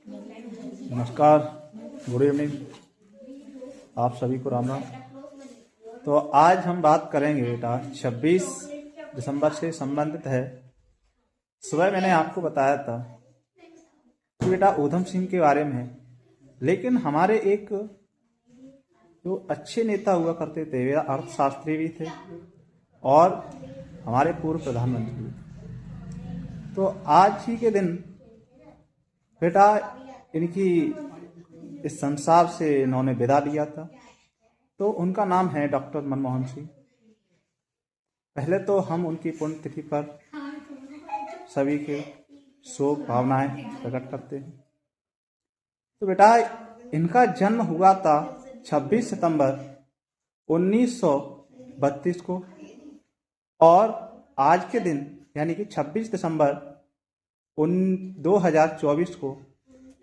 नमस्कार, good evening, आप सभी को राम राम। तो आज हम बात करेंगे बेटा 26 दिसंबर से संबंधित है। सुबह मैंने आपको बताया था कि बेटा ऊधम सिंह के बारे में है, लेकिन हमारे एक जो अच्छे नेता हुआ करते थे वे अर्थशास्त्री भी थे और हमारे पूर्व प्रधानमंत्री भी थे। तो आज ही के दिन बेटा इनकी इस संसार से इन्होंने विदा लिया था। तो उनका नाम है डॉक्टर मनमोहन सिंह। पहले तो हम उनकी पुण्यतिथि पर सभी के शोक भावनाएं प्रकट करते हैं। तो बेटा इनका जन्म हुआ था 26 सितंबर 1932 को और आज के दिन यानी कि 26 दिसंबर 2024 को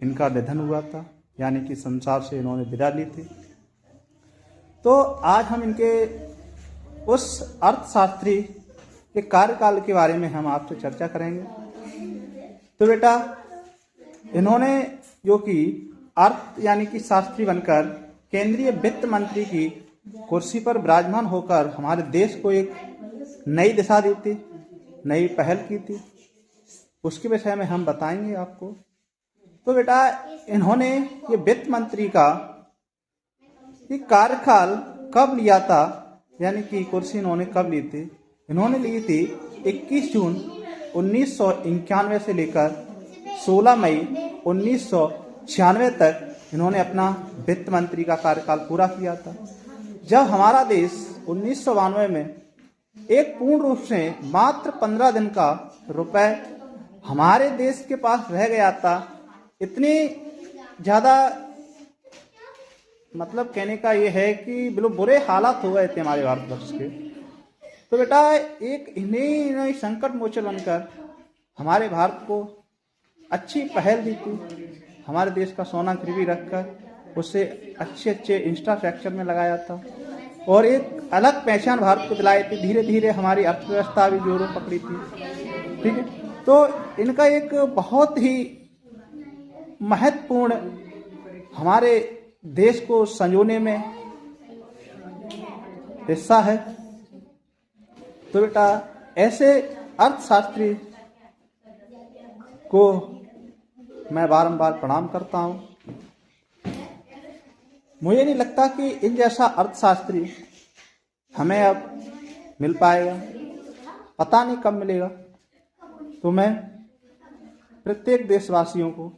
इनका निधन हुआ था, यानी कि संसार से इन्होंने विदा ली थी। तो आज हम इनके उस अर्थशास्त्री के कार्यकाल के बारे में हम आपसे चर्चा करेंगे। तो बेटा इन्होंने जो कि अर्थ यानी कि शास्त्री बनकर केंद्रीय वित्त मंत्री की कुर्सी पर विराजमान होकर हमारे देश को एक नई दिशा दी थी, नई पहल की थी। उसके विषय में हम बताएंगे आपको। तो बेटा इन्होंने ये वित्त मंत्री का ये कार्यकाल कब लिया था, यानी कि कुर्सी इन्होंने कब ली थी? इन्होंने ली थी 21 जून 1991 से लेकर 16 मई 1996 तक इन्होंने अपना वित्त मंत्री का कार्यकाल पूरा किया था। जब हमारा देश 1992 में एक पूर्ण रूप से मात्र 15 दिन का रुपए हमारे देश के पास रह गया था, इतनी ज़्यादा मतलब कहने का ये है कि बिल्कुल बुरे हालात हो गए थे हमारे भारतवर्ष के। तो बेटा एक इन्हीं संकट मोचन बनकर हमारे भारत को अच्छी पहल दी थी। हमारे देश का सोना गिरवी रखकर उसे अच्छे इंफ्रास्ट्रक्चर में लगाया था और एक अलग पहचान भारत को दिलाई थी। धीरे धीरे हमारी अर्थव्यवस्था भी जोरों पकड़ी थी। ठीक है, तो इनका एक बहुत ही महत्वपूर्ण हमारे देश को संजोने में हिस्सा है। तो बेटा ऐसे अर्थशास्त्री को मैं बारंबार प्रणाम करता हूं। मुझे नहीं लगता कि इन जैसा अर्थशास्त्री हमें अब मिल पाएगा, पता नहीं कब मिलेगा। तो मैं प्रत्येक देशवासियों को